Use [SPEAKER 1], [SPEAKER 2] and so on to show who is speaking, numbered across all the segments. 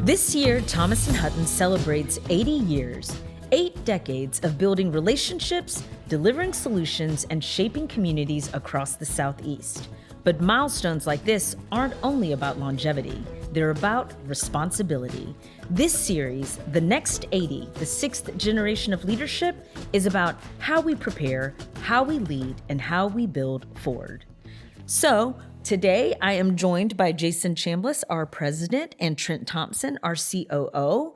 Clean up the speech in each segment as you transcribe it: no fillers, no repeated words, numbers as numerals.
[SPEAKER 1] This year, Thomas Hutton celebrates 80 years, 8 decades of building relationships, delivering solutions, and shaping communities across the Southeast. But milestones like this aren't only about longevity, they're about responsibility. This series, The Next 80, the 6th generation of leadership, is about how we prepare, how we lead, and how we build forward. So, today I am joined by Jason Chambless, our president, and Trent Thompson, our COO.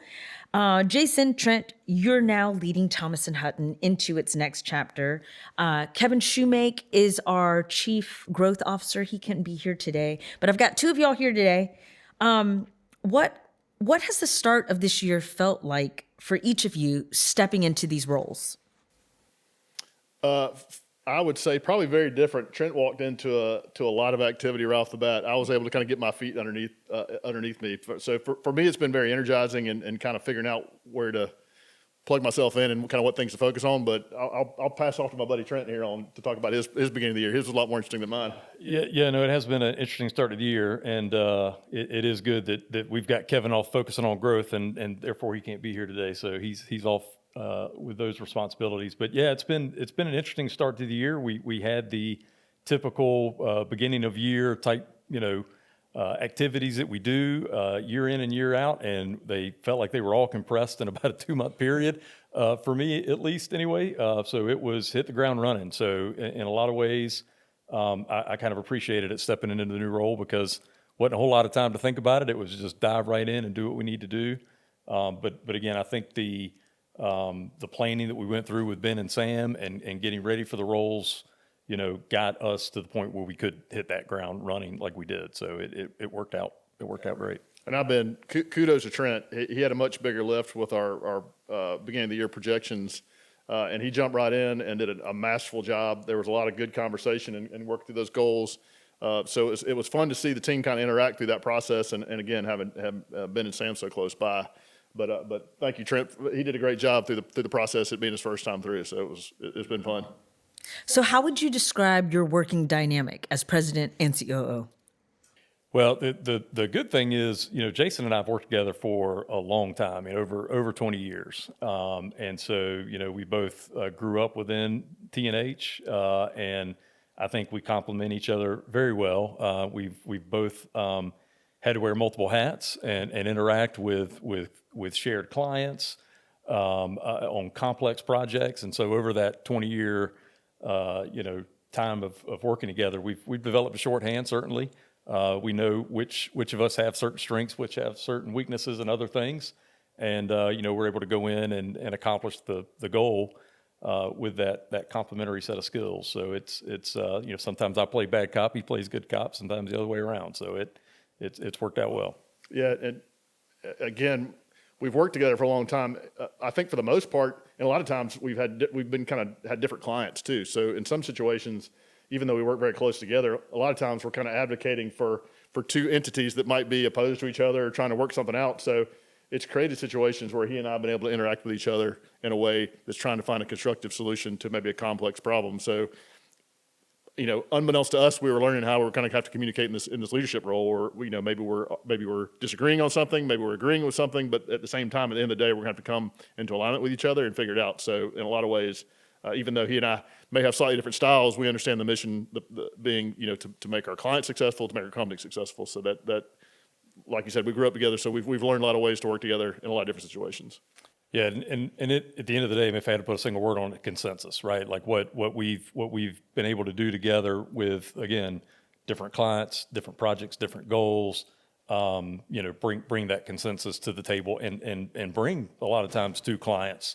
[SPEAKER 1] Jason, Trent, you're now leading Thomas Hutton into its next chapter. Kevin Shoemake is our chief growth officer. He couldn't be here today, but I've got two of y'all here today. What has the start of this year felt like for each of you stepping into these roles?
[SPEAKER 2] I would say probably very different. Trent walked into a lot of activity right off the bat. I was able to kind of get my feet underneath me. So for me, it's been very energizing and kind of figuring out where to plug myself in and kind of what things to focus on. But I'll pass off to my buddy Trent here on to talk about his beginning of the year. His was a lot more interesting than mine.
[SPEAKER 3] No, it has been an interesting start of the year, and it is good that we've got Kevin off focusing on growth, and therefore he can't be here today. So he's off with those responsibilities. But yeah, it's been an interesting start to the year. We had the typical beginning of year type, activities that we do year in and year out, and they felt like they were all compressed in about a 2-month period, for me at least anyway. So it was hit the ground running. So in a lot of ways, I kind of appreciated it stepping into the new role because wasn't a whole lot of time to think about it. It was just dive right in and do what we need to do. But again, I think the planning that we went through with Ben and Sam and getting ready for the roles, got us to the point where we could hit that ground running like we did. So it worked out. It worked out great.
[SPEAKER 2] And kudos to Trent. He had a much bigger lift with our beginning of the year projections, and he jumped right in and did a masterful job. There was a lot of good conversation and worked through those goals. So it was fun to see the team kind of interact through that process. And again, having Ben and Sam so close by. But thank you, Trent. He did a great job through the process, it being his first time through. So it's been fun.
[SPEAKER 1] So how would you describe your working dynamic as president and COO?
[SPEAKER 3] Well, the good thing is, Jason and I have worked together for a long time, over 20 years. And so, we both grew up within T&H, and I think we complement each other very well. We've both had to wear multiple hats and interact with shared clients on complex projects. And so over that 20-year time of working together, we've developed a shorthand, certainly. We know which of us have certain strengths, which have certain weaknesses and other things. And, we're able to go in and accomplish the goal with that complementary set of skills. So it's sometimes I play bad cop, he plays good cop, sometimes the other way around. So it's worked out well.
[SPEAKER 2] Yeah, and again, we've worked together for a long time. I think for the most part, and a lot of times we've been kind of had different clients too. So in some situations, even though we work very close together, a lot of times we're kind of advocating for two entities that might be opposed to each other or trying to work something out. So it's created situations where he and I have been able to interact with each other in a way that's trying to find a constructive solution to maybe a complex problem. So, unbeknownst to us, we were learning how we're kind of have to communicate in this leadership role, or maybe we're disagreeing on something, maybe we're agreeing with something, but at the same time, at the end of the day, we're going to have to come into alignment with each other and figure it out. So, in a lot of ways, even though he and I may have slightly different styles, we understand the mission being, to make our clients successful, to make our company successful. So that, like you said, we grew up together, so we've learned a lot of ways to work together in a lot of different situations.
[SPEAKER 3] Yeah, and at the end of the day, if I had to put a single word on it, consensus, right? Like what we've been able to do together with, again, different clients, different projects, different goals, bring that consensus to the table and bring a lot of times two clients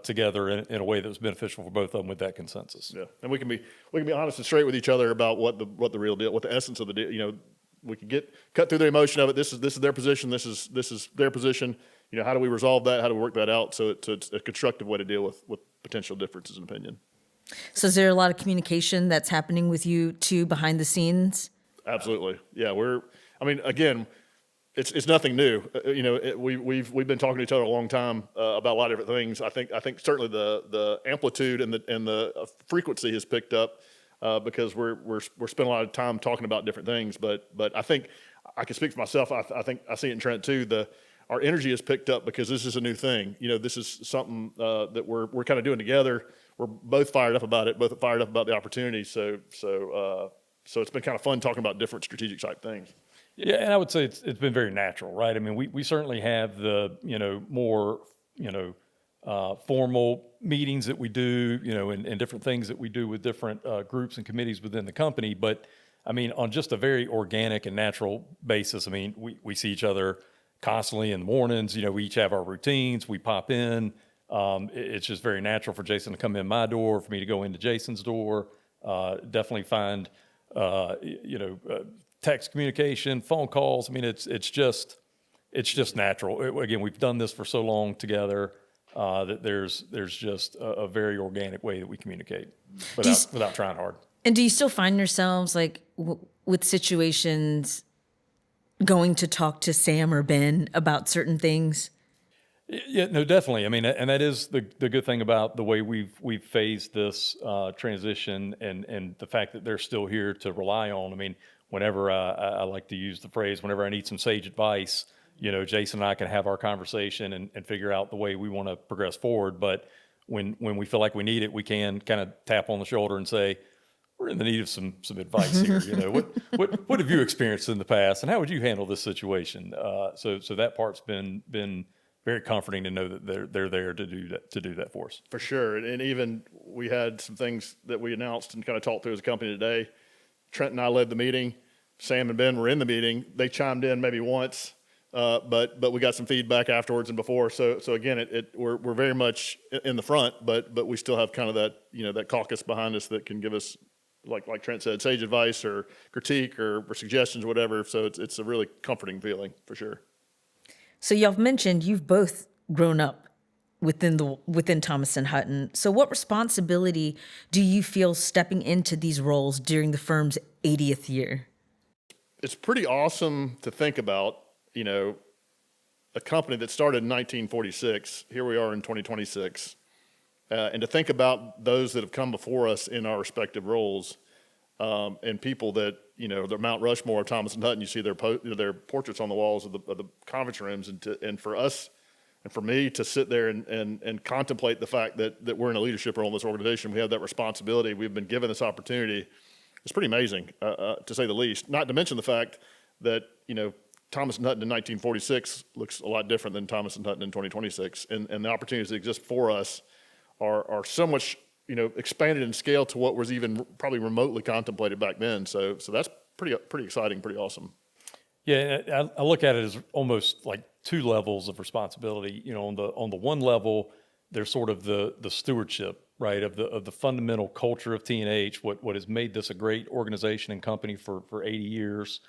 [SPEAKER 3] together in a way that was beneficial for both of them with that consensus.
[SPEAKER 2] Yeah, and we can be honest and straight with each other about what the real deal, what the essence of the deal. We can cut through the emotion of it. This is their position. This is their position. How do we resolve that? How do we work that out? So it's a constructive way to deal with potential differences in opinion.
[SPEAKER 1] So is there a lot of communication that's happening with you two behind the scenes?
[SPEAKER 2] Absolutely. Yeah, again, it's nothing new. We've been talking to each other a long time about a lot of different things. I think certainly the amplitude and the frequency has picked up because we're spending a lot of time talking about different things. But I think I can speak for myself. I think I see it in Trent too. our energy is picked up because this is a new thing. This is something that we're kind of doing together. We're both fired up about it, both fired up about the opportunity. So it's been kind of fun talking about different strategic type things.
[SPEAKER 3] Yeah, and I would say it's been very natural, right? I mean, we certainly have the more formal meetings that we do, and different things that we do with different groups and committees within the company. But I mean, on just a very organic and natural basis, I mean, we see each other constantly in the mornings. We each have our routines. We pop in. It's just very natural for Jason to come in my door, for me to go into Jason's door. Definitely find, text communication, phone calls. I mean, it's just natural. Again, we've done this for so long together that there's just a very organic way that we communicate without trying hard.
[SPEAKER 1] And do you still find yourselves like with situations going to talk to Sam or Ben about certain things?
[SPEAKER 3] Yeah, no, definitely. I mean, and that is the good thing about the way we've phased this transition and the fact that they're still here to rely on. I mean, whenever I like to use the phrase, whenever I need some sage advice, Jason and I can have our conversation and figure out the way we want to progress forward. But when we feel like we need it, we can kind of tap on the shoulder and say, we're in the need of some advice here. What have you experienced in the past, and how would you handle this situation? So that part's been very comforting to know that they're there to do that for us.
[SPEAKER 2] For sure, and even we had some things that we announced and kind of talked through as a company today. Trent and I led the meeting. Sam and Ben were in the meeting. They chimed in maybe once, but we got some feedback afterwards and before. So again, we're very much in the front, but we still have kind of that that caucus behind us that can give us, like Trent said, sage advice or critique or suggestions, whatever. So it's a really comforting feeling for sure.
[SPEAKER 1] So y'all mentioned you've both grown up within Thomas and Hutton. So what responsibility do you feel stepping into these roles during the firm's 80th year?
[SPEAKER 2] It's pretty awesome to think about, a company that started in 1946. Here we are in 2026. And to think about those that have come before us in our respective roles, and people that, the Mount Rushmore of Thomas and Hutton, you see their portraits on the walls of the conference rooms, and for us and for me to sit there and contemplate the fact that we're in a leadership role in this organization, we have that responsibility, we've been given this opportunity. It's pretty amazing, to say the least. Not to mention the fact that, Thomas and Hutton in 1946 looks a lot different than Thomas and Hutton in 2026, and the opportunities that exist for us are so much, expanded in scale to what was even probably remotely contemplated back then. So that's pretty exciting, pretty awesome.
[SPEAKER 3] Yeah, I look at it as almost like two levels of responsibility. On the one level, there's sort of the stewardship, right, of the fundamental culture of T&H, what has made this a great organization and company for 80 years.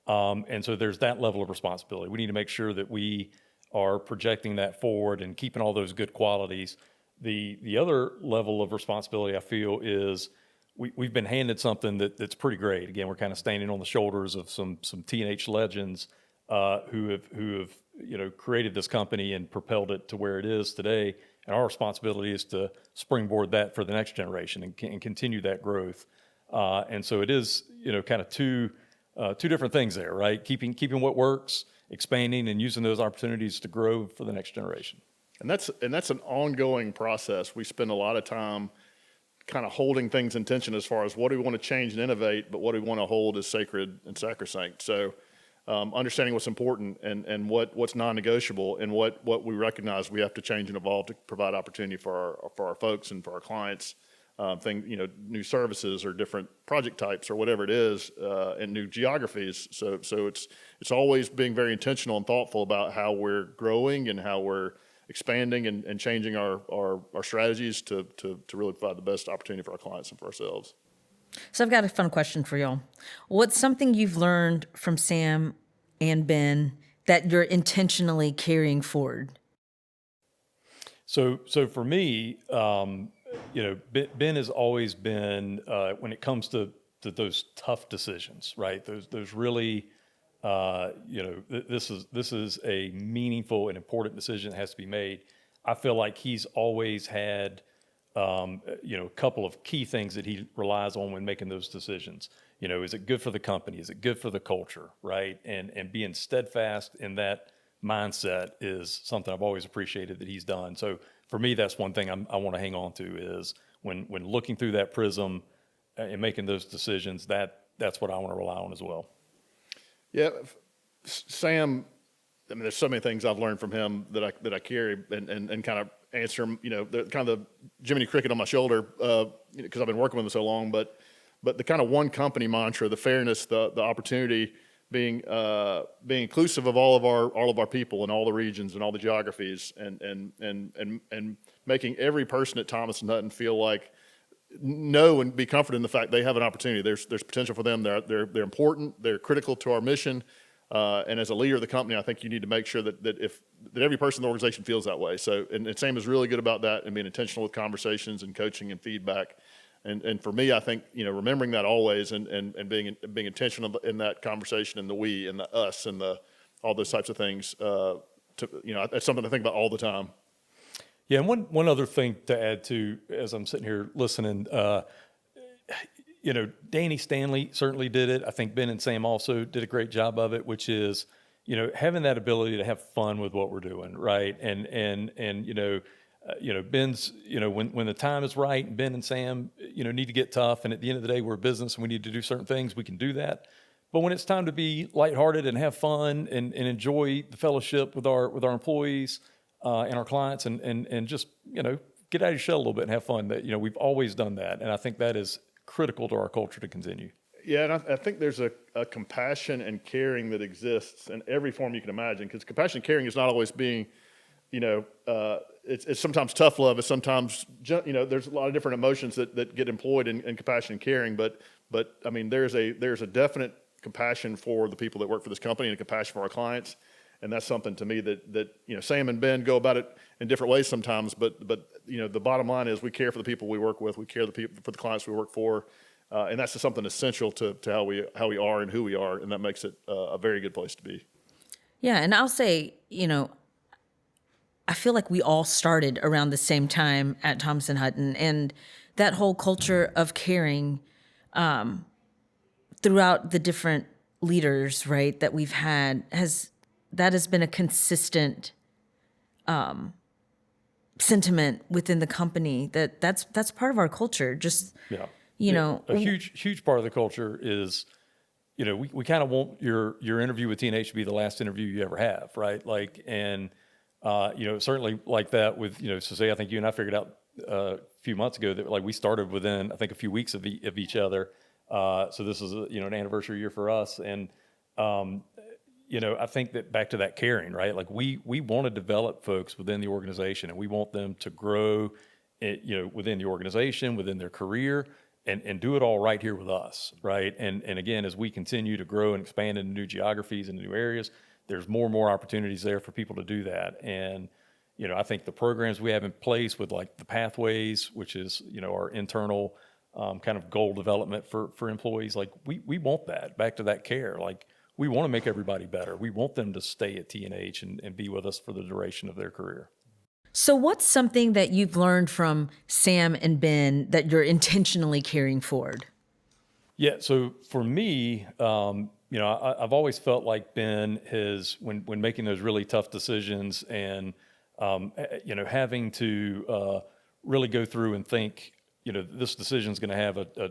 [SPEAKER 3] And so there's that level of responsibility. We need to make sure that we are projecting that forward and keeping all those good qualities. The other level of responsibility I feel is we've been handed something that's pretty great. Again, we're kind of standing on the shoulders of some T&H legends who have created this company and propelled it to where it is today. And our responsibility is to springboard that for the next generation and continue that growth. And so it is kind of two different things there, right? Keeping what works, expanding and using those opportunities to grow for the next generation.
[SPEAKER 2] And that's an ongoing process. We spend a lot of time kind of holding things in tension as far as what do we want to change and innovate, but what do we want to hold as sacred and sacrosanct. So understanding what's important and what's non-negotiable and what we recognize we have to change and evolve to provide opportunity for our folks and for our clients, new services or different project types or whatever it is, and new geographies. So it's always being very intentional and thoughtful about how we're growing and how we're expanding and changing our strategies to really provide the best opportunity for our clients and for ourselves.
[SPEAKER 1] So I've got a fun question for y'all. What's something you've learned from Sam and Ben that you're intentionally carrying forward?
[SPEAKER 3] So for me, Ben has always been, when it comes to those tough decisions, right? Those really, this is a meaningful and important decision that has to be made. I feel like he's always had, a couple of key things that he relies on when making those decisions. Is it good for the company? Is it good for the culture, right? And being steadfast in that mindset is something I've always appreciated that he's done. So for me, that's one thing I want to hang on to is when looking through that prism and making those decisions, that's what I want to rely on as well.
[SPEAKER 2] Yeah, Sam, I mean, there's so many things I've learned from him that I carry and kind of answer him, the kind of the Jiminy Cricket on my shoulder, because I've been working with him so long, but the kind of one company mantra, the fairness, the opportunity, being inclusive of all of our people in all the regions and all the geographies, and making every person at Thomas and Hutton feel like know and be confident in the fact they have an opportunity. There's potential for them. They're important. They're critical to our mission. And as a leader of the company, I think you need to make sure that every person in the organization feels that way. So, and Sam is really good about that and being intentional with conversations and coaching and feedback. And for me, I think, remembering that always and being intentional in that conversation and the we and the us and all those types of things, that's something to think about all the time.
[SPEAKER 3] Yeah, and one other thing to add to, as I'm sitting here listening, Danny Stanley certainly did it. I think Ben and Sam also did a great job of it, which is, having that ability to have fun with what we're doing, right? And Ben's, when the time is right, and Ben and Sam, need to get tough. And at the end of the day, we're a business and we need to do certain things. We can do that. But when it's time to be lighthearted and have fun and enjoy the fellowship with our employees and our clients and just, get out of your shell a little bit and have fun, that, we've always done that. And I think that is critical to our culture to continue.
[SPEAKER 2] Yeah, and I think there's a compassion and caring that exists in every form you can imagine, because compassion and caring is not always being, it's sometimes tough love. It's sometimes, there's a lot of different emotions that get employed in compassion and caring. But I mean, there's a definite compassion for the people that work for this company and a compassion for our clients. And that's something to me that Sam and Ben go about it in different ways sometimes. But the bottom line is we care for the people we work with. We care for the clients we work for. And that's just something essential to how we are and who we are. And that makes it a very good place to be.
[SPEAKER 1] Yeah. And I'll say, I feel like we all started around the same time at Thomas and Hutton, and that whole culture of caring throughout the different leaders, right, that we've had has been a consistent sentiment within the company. That's part of our culture. Just
[SPEAKER 3] a huge part of the culture is, we kind of want your interview with TNH to be the last interview you ever have, right? Like, and certainly like that with, so say, I think you and I figured out a few months ago that like we started within, I think, a few weeks of each other. So this is an anniversary year for us. And, I think that back to that caring, right? Like we want to develop folks within the organization, and we want them to grow, within the organization, within their career, and do it all right here with us, right? And again, as we continue to grow and expand into new geographies and new areas, there's more and more opportunities there for people to do that. And, I think the programs we have in place with like the pathways, which is, our internal kind of goal development for employees, like we want that, back to that care. Like we want to make everybody better. We want them to stay at T&H and be with us for the duration of their career.
[SPEAKER 1] So what's something that you've learned from Sam and Ben that you're intentionally carrying forward?
[SPEAKER 3] Yeah, so for me, I've always felt like Ben has, when making those really tough decisions and, having to really go through and think, this decision is going to have a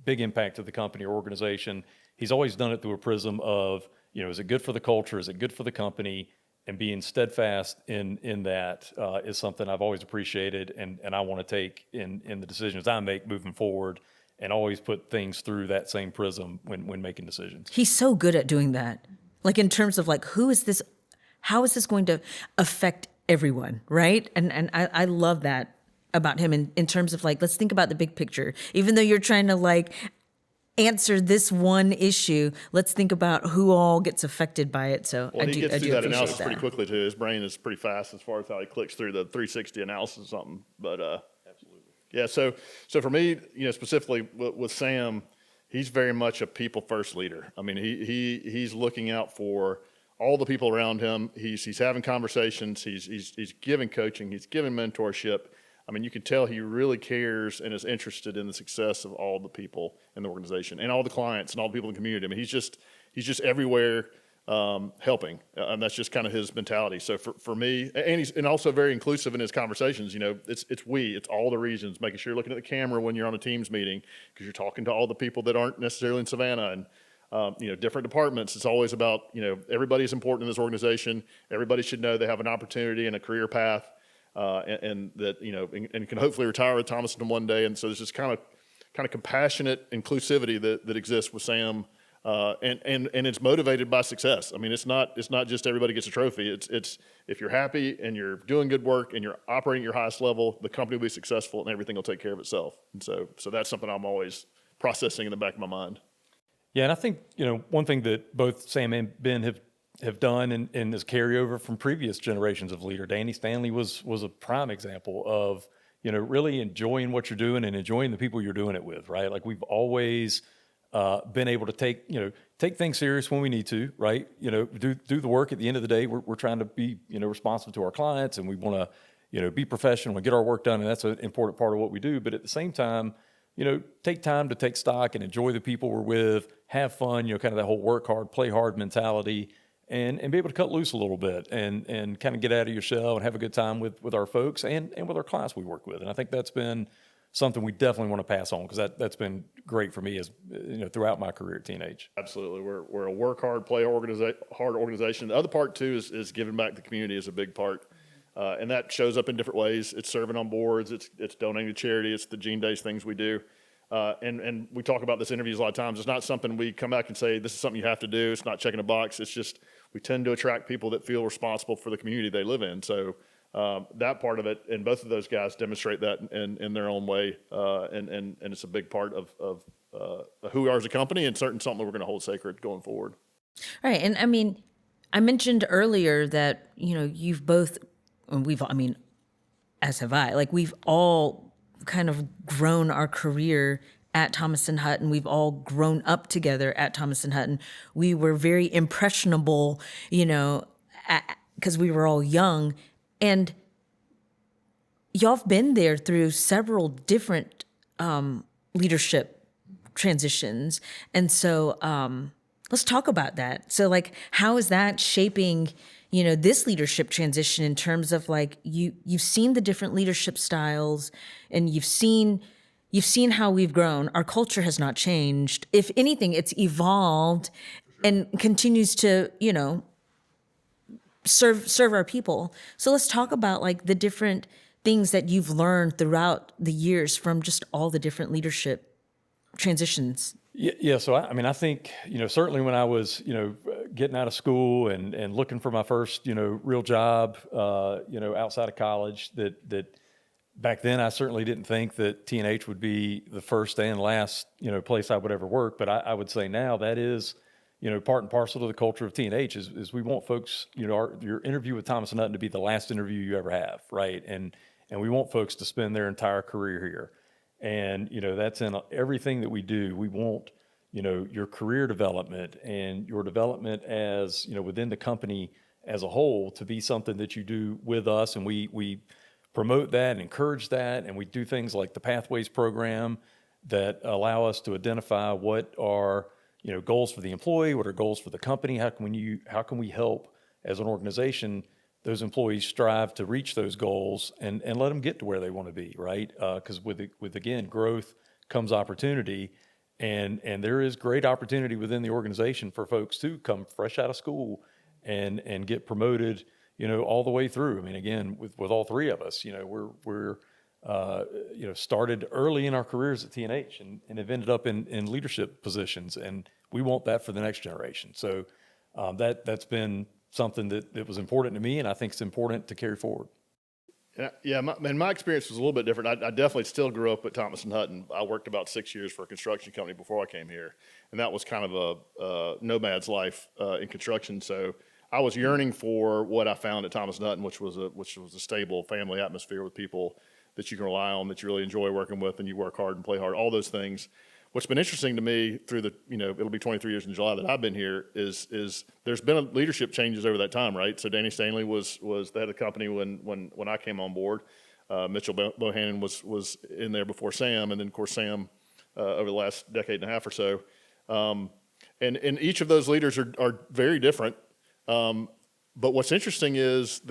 [SPEAKER 3] big impact to the company or organization. He's always done it through a prism of, is it good for the culture? Is it good for the company? And being steadfast in that is something I've always appreciated, and I want to take in the decisions I make moving forward, and always put things through that same prism when making decisions.
[SPEAKER 1] He's so good at doing that. Like in terms of like, how is this going to affect everyone, right? And I love that about him in terms of like, let's think about the big picture. Even though you're trying to like answer this one issue, let's think about who all gets affected by it. So
[SPEAKER 2] well,
[SPEAKER 1] I
[SPEAKER 2] he
[SPEAKER 1] do
[SPEAKER 2] gets through that analysis
[SPEAKER 1] that.
[SPEAKER 2] pretty quickly too. His brain is pretty fast as far as how he clicks through the 360 analysis or something. But absolutely. Yeah. So for me, specifically with Sam, he's very much a people first leader. I mean, he's looking out for all the people around him. He's having conversations. He's giving coaching. He's giving mentorship. I mean, you can tell he really cares and is interested in the success of all the people in the organization and all the clients and all the people in the community. I mean, he's just everywhere, helping. And that's just kind of his mentality. So for me, and he's also very inclusive in his conversations. It's all the regions, making sure you're looking at the camera when you're on a Teams meeting, because you're talking to all the people that aren't necessarily in Savannah, and different departments. It's always about, everybody's important in this organization. Everybody should know they have an opportunity and a career path, and that, and can hopefully retire with Thomas Hutton one day. And so there's this kind of compassionate inclusivity that exists with Sam. And it's motivated by success. I mean, it's not just everybody gets a trophy. It's if you're happy and you're doing good work and you're operating at your highest level, the company will be successful and everything will take care of itself. And so that's something I'm always processing in the back of my mind.
[SPEAKER 3] Yeah, and I think, one thing that both Sam and Ben have done and is carryover from previous generations of leader. Danny Stanley was a prime example of, really enjoying what you're doing and enjoying the people you're doing it with, right? Like, we've always been able to take things serious when we need to, right? Do the work. At the end of the day, we're trying to be, responsive to our clients, and we want to, be professional and get our work done. And that's an important part of what we do. But at the same time, take time to take stock and enjoy the people we're with, have fun, kind of that whole work hard, play hard mentality, and be able to cut loose a little bit and kind of get out of your shell and have a good time with our folks and with our clients we work with. And I think that's been something we definitely want to pass on, because that's been great for me as throughout my career at T&H.
[SPEAKER 2] Absolutely. We're a work hard, play hard organization. The other part too is giving back to the community is a big part. And that shows up in different ways. It's serving on boards, it's donating to charity, it's the Gene Days things we do. And we talk about this in interviews a lot of times. It's not something we come back and say, this is something you have to do. It's not checking a box. It's just, we tend to attract people that feel responsible for the community they live in. So that part of it, and both of those guys demonstrate that in their own way. And it's a big part of who we are as a company, and certainly something that we're going to hold sacred going forward.
[SPEAKER 1] Right. And I mean, I mentioned earlier that, you've both, as have I, like, we've all kind of grown our career at Thomas Hutton. We've all grown up together at Thomas Hutton. We were very impressionable, because we were all young. And y'all have been there through several different leadership transitions. And so let's talk about that. So, like, how is that shaping, this leadership transition in terms of, like, you've seen the different leadership styles, and you've seen how we've grown. Our culture has not changed. If anything, it's evolved and continues to, serve our people. So let's talk about, like, the different things that you've learned throughout the years from just all the different leadership transitions.
[SPEAKER 3] Yeah. So I think, certainly when I was, getting out of school and looking for my first, real job, outside of college, that back then I certainly didn't think that T&H would be the first and last, place I would ever work. But I would say now that is, part and parcel to the culture of T&H is we want folks, your interview with Thomas Hutton to be the last interview you ever have, right? And we want folks to spend their entire career here. And, that's in everything that we do. We want, your career development and your development as, within the company as a whole to be something that you do with us. And we promote that and encourage that. And we do things like the Pathways program that allow us to identify what are, goals for the employee, what are goals for the company, how can we help as an organization those employees strive to reach those goals and let them get to where they want to be, right? Because with again, growth comes opportunity, and there is great opportunity within the organization for folks to come fresh out of school and get promoted, all the way through. I mean, again, with all three of us, we're started early in our careers at T&H and have ended up in leadership positions, and we want that for the next generation. So that's been something that was important to me, and I think it's important to carry forward.
[SPEAKER 2] Yeah. My experience was a little bit different. I definitely still grew up at Thomas Hutton. I worked about 6 years for a construction company before I came here, and that was kind of a nomad's life in construction. So I was yearning for what I found at Thomas Hutton, which was a stable family atmosphere with people that you can rely on, that you really enjoy working with, and you work hard and play hard, all those things. What's been interesting to me through it'll be 23 years in July that I've been here is there's been leadership changes over that time, right? So Danny Stanley was the head of the company when I came on board. Mitchell Bohannon was in there before Sam, and then of course Sam over the last decade and a half or so. and each of those leaders are very different. But what's interesting is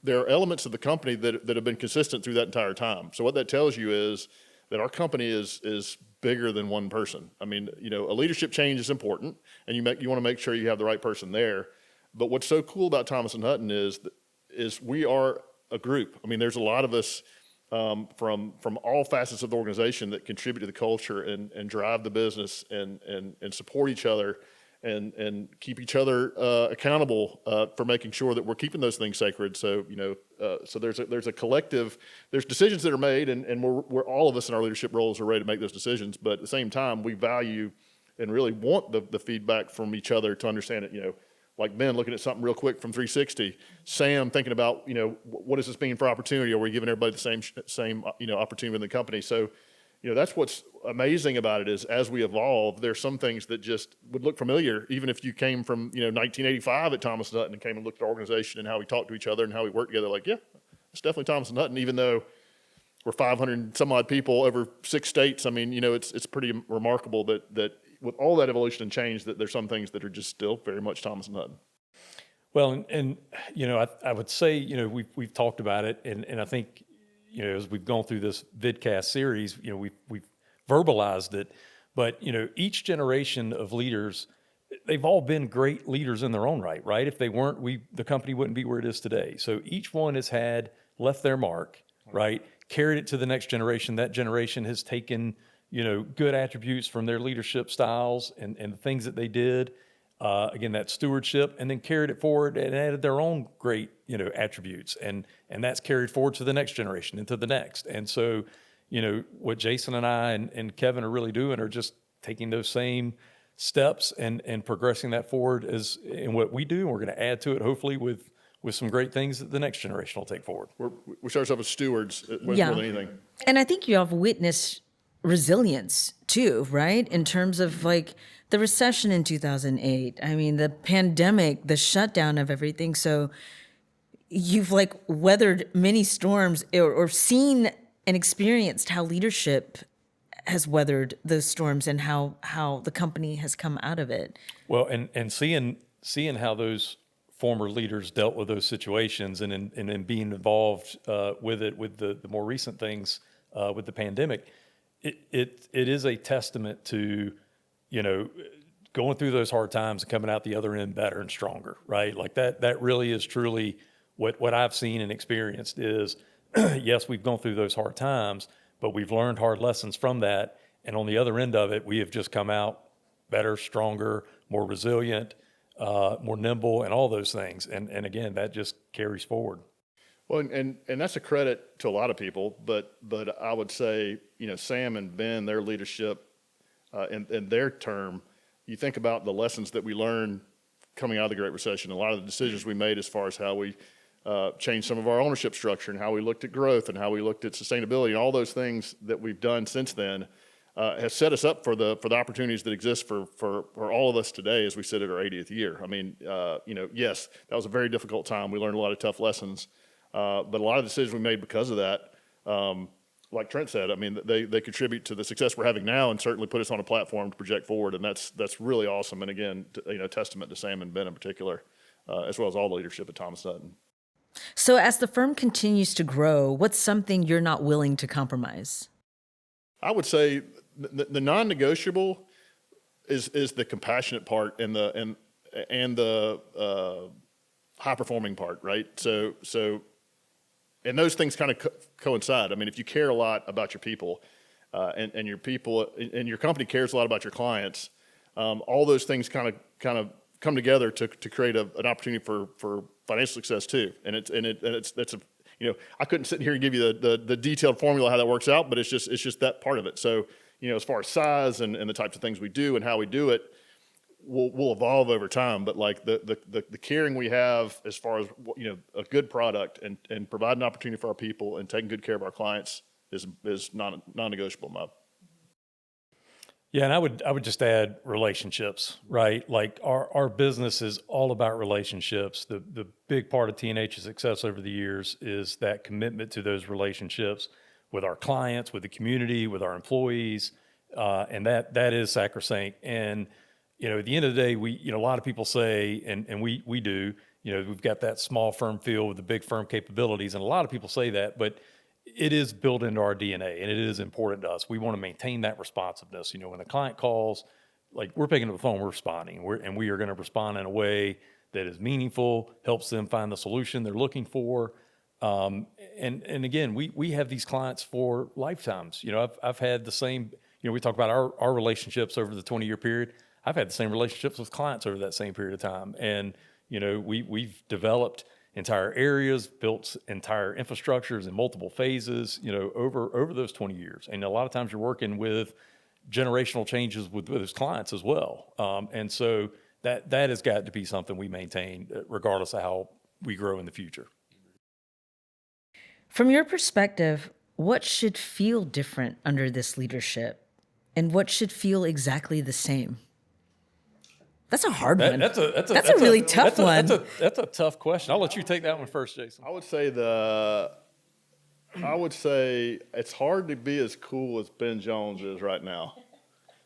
[SPEAKER 2] there are elements of the company that have bwant consistent through that entire time. So what that tells you is that our company is bigger than one person. I mean, a leadership change is important, and you want to make sure you have the right person there. But what's so cool about Thomas and Hutton is we are a group. I mean, there's a lot of us from all facets of the organization that contribute to the culture and drive the business and support each other and keep each other accountable for making sure that we're keeping those things sacred. So so there's a collective, there's decisions that are made, and we're all of us in our leadership roles are ready to make those decisions. But at the same time, we value and really want the feedback from each other to understand it. Like Ben looking at something real quick from 360, Sam thinking about, what does this mean for opportunity? Are we giving everybody the same opportunity in the company? So, that's what's amazing about it is as we evolve, there's some things that just would look familiar, even if you came from, 1985 at Thomas and Hutton and came and looked at our organization and how we talk to each other and how we work together. Like, yeah, it's definitely Thomas and Hutton, even though we're 500 some odd people over 6 states. I mean, it's pretty remarkable that with all that evolution and change, that there's some things that are just still very much Thomas and Hutton.
[SPEAKER 3] Well, and I would say, we've talked about it, and I think, as we've gone through this vidcast series, we've verbalized it, but, each generation of leaders, they've all been great leaders in their own right? If they weren't, the company wouldn't be where it is today. So each one has left their mark, right? Carried it to the next generation. That generation has taken, good attributes from their leadership styles and the things that they did. Again, that stewardship, and then carried it forward and added their own great, attributes. And that's carried forward to the next generation and to the next. And so, what Jason and I and Kevin are really doing are just taking those same steps and progressing that forward in what we do. And we're going to add to it, hopefully, with some great things that the next generation will take forward.
[SPEAKER 2] We start ourselves as stewards more than anything.
[SPEAKER 1] And I think you have witnessed resilience too, right? In terms of like the recession in 2008, I mean, the pandemic, the shutdown of everything. So you've like weathered many storms or seen and experienced how leadership has weathered those storms and how the company has come out of it. Well,
[SPEAKER 3] and seeing how those former leaders dealt with those situations and in being involved with it, with the more recent things with the pandemic, it is a testament to, going through those hard times and coming out the other end better and stronger, right? Like that really is truly what I've seen and experienced is, yes, we've gone through those hard times, but we've learned hard lessons from that. And on the other end of it, we have just come out better, stronger, more resilient, more nimble, and all those things. And again, that just carries forward.
[SPEAKER 2] Well, and that's a credit to a lot of people, but I would say, Sam and Ben, their leadership in their term, you think about the lessons that we learned coming out of the Great Recession, a lot of the decisions we made as far as how we changed some of our ownership structure and how we looked at growth and how we looked at sustainability and all those things that we've done since then has set us up for the opportunities that exist for all of us today as we sit at our 80th year. I mean, yes, that was a very difficult time. We learned a lot of tough lessons. But a lot of decisions we made because of that, like Trent said, I mean, they contribute to the success we're having now and certainly put us on a platform to project forward. And that's really awesome. And again, testament to Sam and Ben in particular, as well as all the leadership at Thomas Hutton.
[SPEAKER 1] So as the firm continues to grow, what's something you're not willing to compromise?
[SPEAKER 2] I would say the non-negotiable is the compassionate part and the high performing part, right? So. And those things kind of coincide. I mean, if you care a lot about your people, and your people and your company cares a lot about your clients, all those things kind of come together to create an opportunity for financial success too. And I couldn't sit here and give you the detailed formula how that works out, but it's just that part of it. So as far as size and the types of things we do and how we do it, will evolve over time, but like the caring we have as far as a good product and providing an opportunity for our people and taking good care of our clients is non-negotiable.
[SPEAKER 3] Yeah, and I would just add relationships, right? Like our business is all about relationships. The big part of T&H's success over the years is that commitment to those relationships with our clients, with the community, with our employees, and that is sacrosanct. And at the end of the day, a lot of people say, and we do, we've got that small firm feel with the big firm capabilities. And a lot of people say that, but it is built into our DNA and it is important to us. We want to maintain that responsiveness. When a client calls, like we're picking up the phone, we're responding, and we are going to respond in a way that is meaningful, helps them find the solution they're looking for. And again, we have these clients for lifetimes. I've had the same, we talk about our relationships over the 20-year period. I've had the same relationships with clients over that same period of time. And, we've developed entire areas, built entire infrastructures in multiple phases, over those 20 years. And a lot of times you're working with generational changes with those clients as well. And so that has got to be something we maintain regardless of how we grow in the future.
[SPEAKER 1] From your perspective, what should feel different under this leadership and what should feel exactly the same? That's a hard one. That's a really tough one.
[SPEAKER 3] That's a tough question. I'll let you take that one first, Jason.
[SPEAKER 2] I would say it's hard to be as cool as Ben Jones is right now.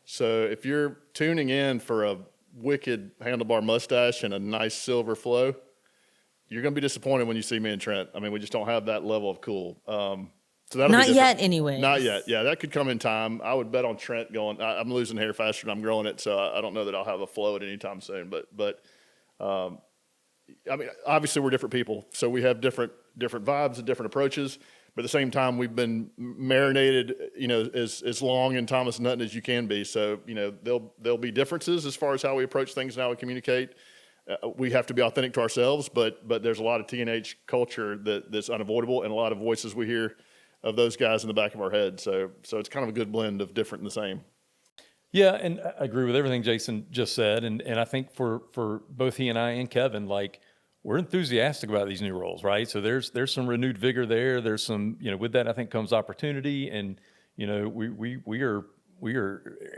[SPEAKER 2] So if you're tuning in for a wicked handlebar mustache and a nice silver flow, you're going to be disappointed when you see me and Trent. I mean, we just don't have that level of cool. So that'll
[SPEAKER 1] Not
[SPEAKER 2] be
[SPEAKER 1] yet, anyway.
[SPEAKER 2] Not yet. Yeah, that could come in time. I would bet on Trent going. I'm losing hair faster than I'm growing it, so I don't know that I'll have a flow at any time soon. But I mean, obviously we're different people, so we have different vibes and different approaches. But at the same time, we've been marinated, as long in Thomas and Hutton as you can be. So there'll be differences as far as how we approach things and how we communicate. We have to be authentic to ourselves, but there's a lot of T&H culture that's unavoidable, and a lot of voices we hear of those guys in the back of our head. So it's kind of a good blend of different and the same.
[SPEAKER 3] Yeah, and I agree with everything Jason just said. And I think for both he and I and Kevin, like, we're enthusiastic about these new roles, right? So there's some renewed vigor there. There's some, with that I think comes opportunity, and we are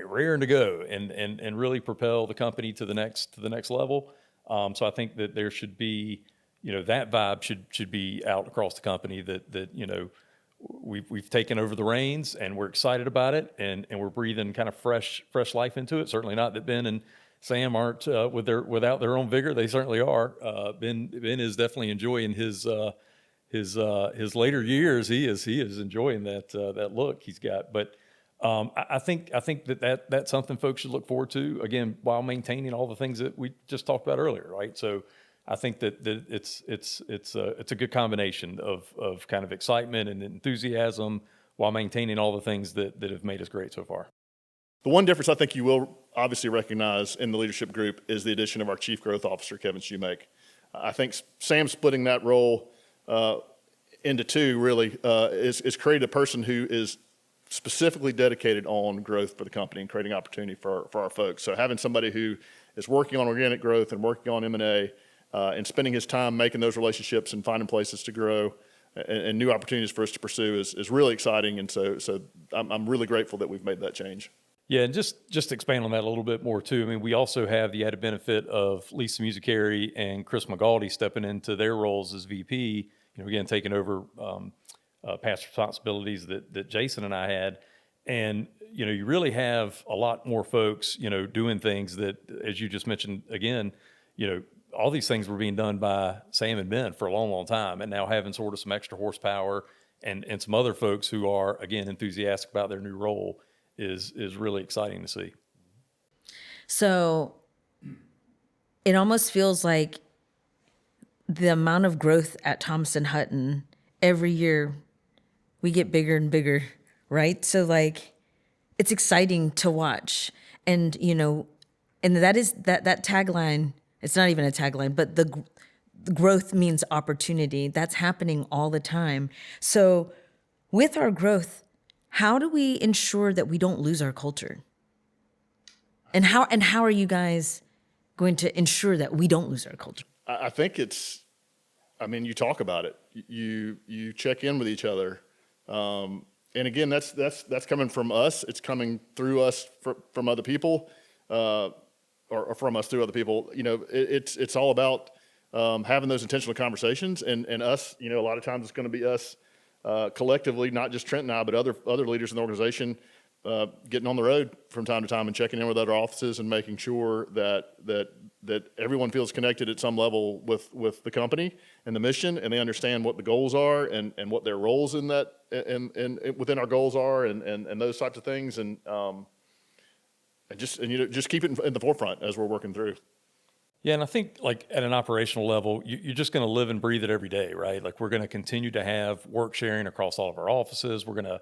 [SPEAKER 3] raring to go and really propel the company to the next level. So I think that there should be, that vibe should be out across the company that we've taken over the reins and we're excited about it, and we're breathing kind of fresh life into it. Certainly not that Ben and Sam aren't without their own vigor. They certainly are. Ben is definitely enjoying his later years. He is enjoying that look he's got. But I think that's something folks should look forward to, again, while maintaining all the things that we just talked about earlier, right? So I think that it's a good combination of kind of excitement and enthusiasm while maintaining all the things that have made us great so far.
[SPEAKER 2] The one difference I think you will obviously recognize in the leadership group is the addition of our Chief Growth Officer, Kevin Shoemake. I think Sam splitting that role into two really is created a person who is specifically dedicated on growth for the company and creating opportunity for our folks. So having somebody who is working on organic growth and working on M&A and spending his time making those relationships and finding places to grow and new opportunities for us to pursue is really exciting. And so I'm really grateful that we've made that change.
[SPEAKER 3] Yeah, and just to expand on that a little bit more too. I mean, we also have the added benefit of Lisa Musicari and Chris McGaldy stepping into their roles as VP. Again, taking over past responsibilities that Jason and I had, and you really have a lot more folks doing things that, as you just mentioned again, all these things were being done by Sam and Ben for a long time, and now having sort of some extra horsepower and some other folks who are, again, enthusiastic about their new role is really exciting to see.
[SPEAKER 1] So it almost feels like the amount of growth at Thomas and Hutton every year, we get bigger and bigger, right? So like, it's exciting to watch. And, and that is that tagline, it's not even a tagline, but the growth means opportunity. That's happening all the time. So with our growth, how do we ensure that we don't lose our culture? And how are you guys going to ensure that we don't lose our culture?
[SPEAKER 2] I think you talk about it. You check in with each other. And again, that's coming from us. It's coming through us from other people, or from us through other people. It's all about having those intentional conversations, and us. A lot of times it's going to be us collectively, not just Trent and I, but other leaders in the organization, getting on the road from time to time and checking in with other offices and making sure that everyone feels connected at some level with the company and the mission, and they understand what the goals are and what their roles in that and within our goals are and those types of things, and just keep it in the forefront as we're working through.
[SPEAKER 3] Yeah, and I think like at an operational level, you're just going to live and breathe it every day, right? Like we're going to continue to have work sharing across all of our offices. We're going to,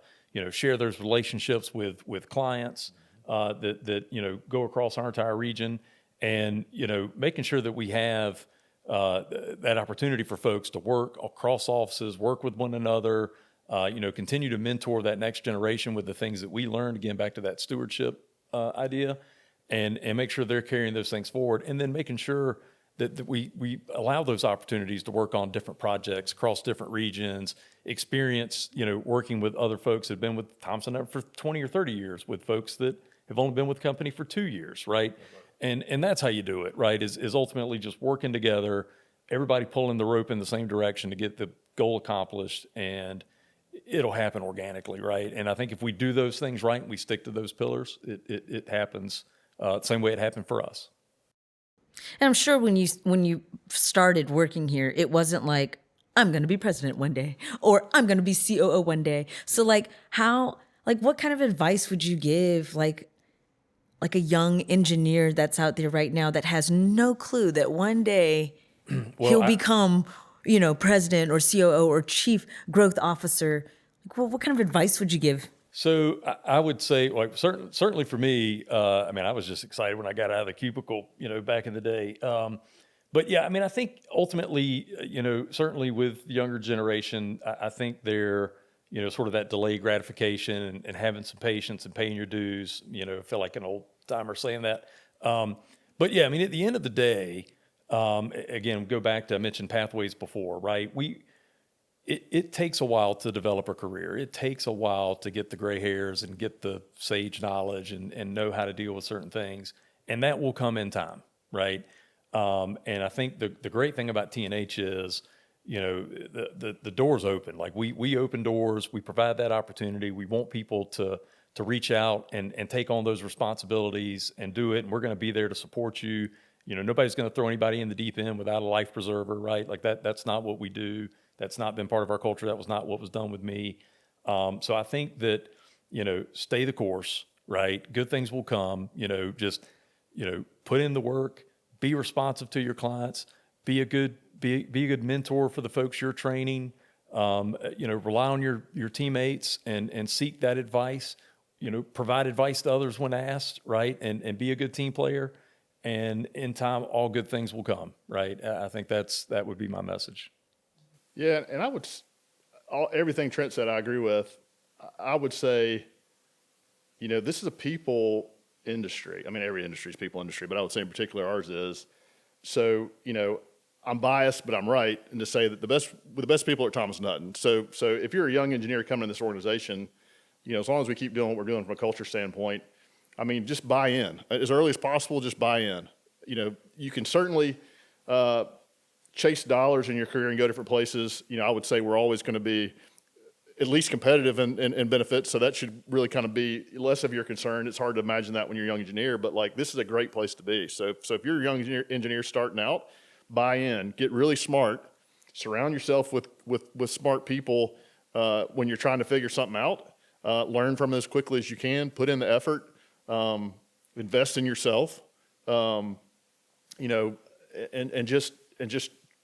[SPEAKER 3] share those relationships with clients that go across our entire region, and making sure that we have that opportunity for folks to work across offices, work with one another, continue to mentor that next generation with the things that we learned. Again, back to that stewardship idea. And make sure they're carrying those things forward, and then making sure that we allow those opportunities to work on different projects across different regions, experience, working with other folks that have been with Thompson for 20 or 30 years, with folks that have only been with the company for 2 years, right? And that's how you do it, right? Is ultimately just working together, everybody pulling the rope in the same direction to get the goal accomplished, and it'll happen organically, right? And I think if we do those things right and we stick to those pillars, it happens. The same way it happened for us.
[SPEAKER 1] And I'm sure when you started working here, it wasn't like, I'm going to be president one day or I'm going to be COO one day. So what kind of advice would you give like a young engineer that's out there right now that has no clue that one day he'll become, president or COO or chief growth officer? What kind of advice would you give?
[SPEAKER 3] So I would say, like, certainly for me, I was just excited when I got out of the cubicle, back in the day. But yeah, I think ultimately, certainly with the younger generation, I think they're, sort of that delayed gratification and having some patience and paying your dues. I feel like an old timer saying that. But yeah, at the end of the day, again, go back to, I mentioned pathways before, right? It takes a while to develop a career. It takes a while to get the gray hairs and get the sage knowledge and know how to deal with certain things. And that will come in time, right? And I think the great thing about T&H is, the door's open. Like we open doors, we provide that opportunity. We want people to reach out and take on those responsibilities and do it. And we're going to be there to support you. Nobody's going to throw anybody in the deep end without a life preserver, right? Like that's not what we do. That's not been part of our culture. That was not what was done with me. So I think that, stay the course, right? Good things will come, just, put in the work, be responsive to your clients, be a good mentor for the folks you're training, rely on your teammates and seek that advice, provide advice to others when asked, right? And be a good team player. And in time, all good things will come, right? I think that would be my message.
[SPEAKER 2] Yeah, and everything Trent said, I agree with. I would say, this is a people industry. Every industry is people industry, but I would say in particular ours is. So, I'm biased, but I'm right, and to say that the best people are Thomas Hutton. So if you're a young engineer coming in this organization, as long as we keep doing what we're doing from a culture standpoint, just buy in as early as possible. Just buy in. You can certainly chase dollars in your career and go different places. I would say we're always going to be at least competitive in benefits. So that should really kind of be less of your concern. It's hard to imagine that when you're a young engineer, but this is a great place to be. So if you're a young engineer starting out, buy in, get really smart, surround yourself with smart people when you're trying to figure something out. Learn from it as quickly as you can. Put in the effort. Invest in yourself. And just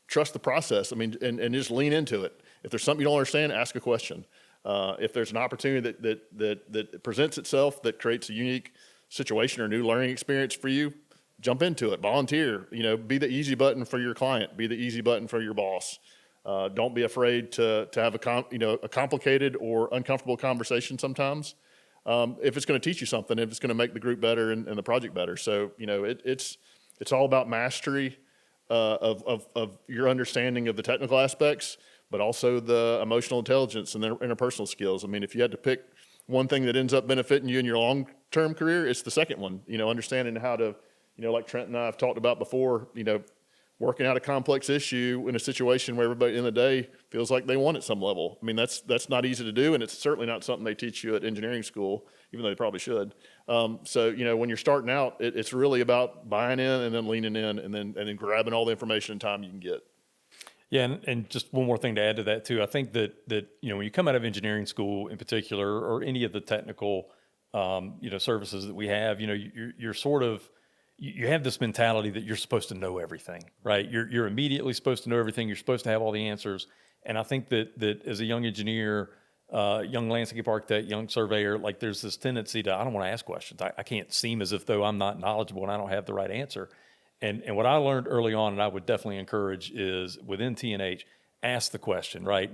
[SPEAKER 2] trust the process. And just lean into it. If there's something you don't understand, ask a question. If there's an opportunity that presents itself that creates a unique situation or new learning experience for you, jump into it. Volunteer. Be the easy button for your client. Be the easy button for your boss. Don't be afraid to have a complicated or uncomfortable conversation sometimes. If it's going to teach you something, if it's going to make the group better and the project better. So it's all about mastery of your understanding of the technical aspects, but also the emotional intelligence and the interpersonal skills. If you had to pick one thing that ends up benefiting you in your long-term career, it's the second one. Understanding how to, like Trent and I have talked about before, working out a complex issue in a situation where everybody in the day feels like they won at some level. I mean, that's not easy to do, and it's certainly not something they teach you at engineering school, even though they probably should. So, when you're starting out, it's really about buying in and then leaning in and then grabbing all the information and time you can get.
[SPEAKER 3] Yeah, and just one more thing to add to that too. I think that when you come out of engineering school in particular, or any of the technical services that we have, you're sort of, you have this mentality that you're supposed to know everything, right? You're immediately supposed to know everything. You're supposed to have all the answers. And I think that as a young engineer, young landscape architect, young surveyor, like there's this tendency to, I don't want to ask questions. I can't seem as if though I'm not knowledgeable and I don't have the right answer. And what I learned early on, and I would definitely encourage, is within T&H, ask the question, right?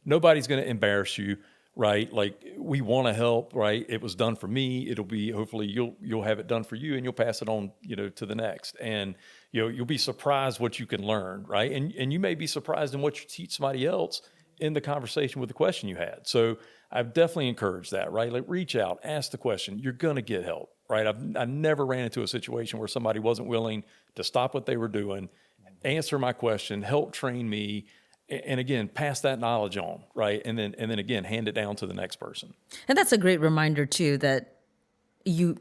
[SPEAKER 3] Nobody's going to embarrass you, right? Like, we want to help, right? It was done for me. It'll be, hopefully you'll have it done for you, and you'll pass it on, to the next. And, you'll be surprised what you can learn, right? And you may be surprised in what you teach somebody else in the conversation with the question you had. So I've definitely encouraged that, right? Like, reach out, ask the question. You're going to get help, right? I never ran into a situation where somebody wasn't willing to stop what they were doing, answer my question, help train me, and again, pass that knowledge on, right? And then again, hand it down to the next person.
[SPEAKER 1] And that's a great reminder too, that you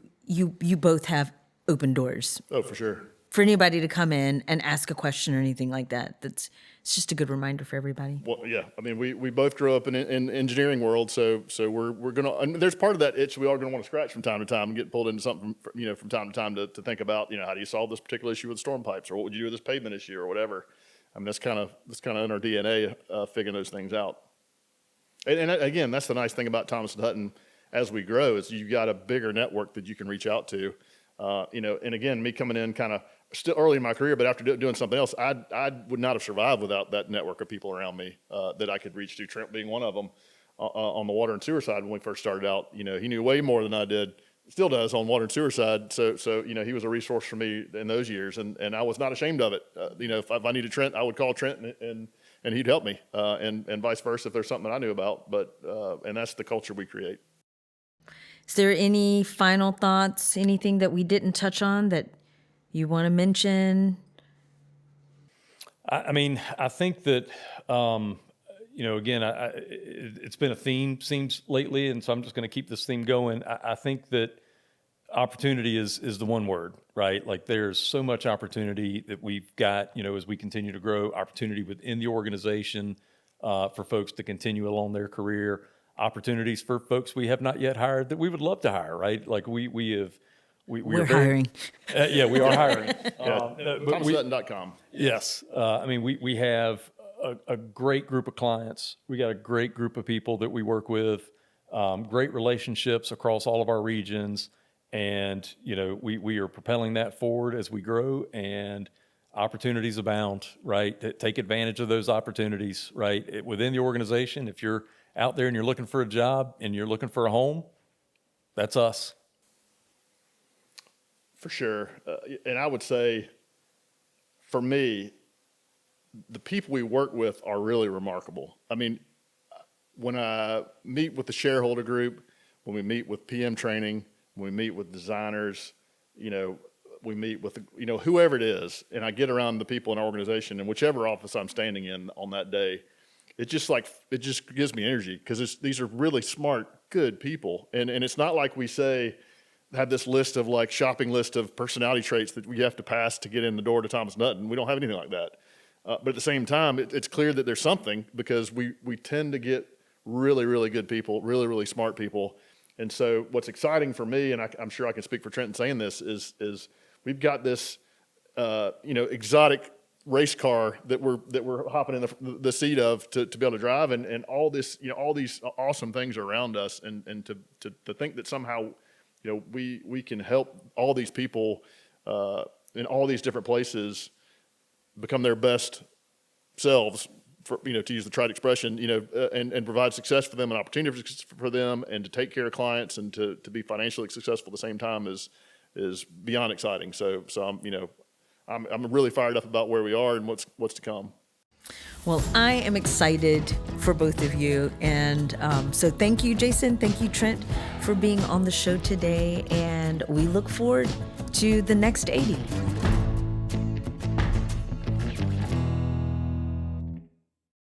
[SPEAKER 1] both have open doors.
[SPEAKER 2] Oh, for sure.
[SPEAKER 1] For anybody to come in and ask a question or anything like that. It's just a good reminder for everybody.
[SPEAKER 2] Well, yeah. I mean, we both grew up in engineering world, so we're gonna. And there's part of that itch we are gonna want to scratch from time to time and get pulled into something, from time to time to think about, how do you solve this particular issue with storm pipes, or what would you do with this pavement issue, or whatever. I mean, that's kind of in our DNA, figuring those things out. And again, that's the nice thing about Thomas Hutton as we grow, is you've got a bigger network that you can reach out to. And again, me coming in kind of still early in my career, but after doing something else, I would not have survived without that network of people around me that I could reach to. Trent being one of them on the water and sewer side when we first started out. He knew way more than I did. Still does on water and sewer side. So he was a resource for me in those years, and I was not ashamed of it. If I needed Trent, I would call Trent and he'd help me, and vice versa if there's something I knew about. But and that's the culture we create.
[SPEAKER 1] Is there any final thoughts, anything that we didn't touch on that you want to mention?
[SPEAKER 3] I mean, I think that, again, it's been a theme seems lately, and so I'm just going to keep this theme going. I think that opportunity is the one word, right? Like, there's so much opportunity that we've got, as we continue to grow, opportunity within the organization for folks to continue along their career, opportunities for folks we have not yet hired that we would love to hire, right? Like, we're
[SPEAKER 1] hiring.
[SPEAKER 3] Yeah, we are hiring.
[SPEAKER 2] ThomasHutton.com.
[SPEAKER 3] Yes. I mean, we have a great group of clients. We got a great group of people that we work with, great relationships across all of our regions. And, we are propelling that forward as we grow, and opportunities abound, right? Take advantage of those opportunities, right? Within the organization, if you're out there and you're looking for a job and you're looking for a home, that's us.
[SPEAKER 2] For sure. And I would say, for me, the people we work with are really remarkable. I mean, when I meet with the shareholder group, when we meet with PM training, when we meet with designers, we meet with, whoever it is, and I get around the people in our organization, and whichever office I'm standing in on that day, it just gives me energy, because these are really smart, good people. And it's not like we have this list of shopping list of personality traits that we have to pass to get in the door to Thomas Hutton. We don't have anything like that. But at the same time, it's clear that there's something, because we tend to get really, really good people, really, really smart people. And so what's exciting for me, and I'm sure I can speak for Trent in saying this, is we've got this, exotic race car that we're hopping in the seat of to be able to drive, and all this, all these awesome things are around us, and to think that somehow, we can help all these people in all these different places become their best selves, to use the trite expression, and provide success for them and opportunities for them, and to take care of clients and to be financially successful at the same time is beyond exciting. So I'm really fired up about where we are and what's to come.
[SPEAKER 1] Well, I am excited for both of you. And so thank you, Jason. Thank you, Trent, for being on the show today. And we look forward to the next 80.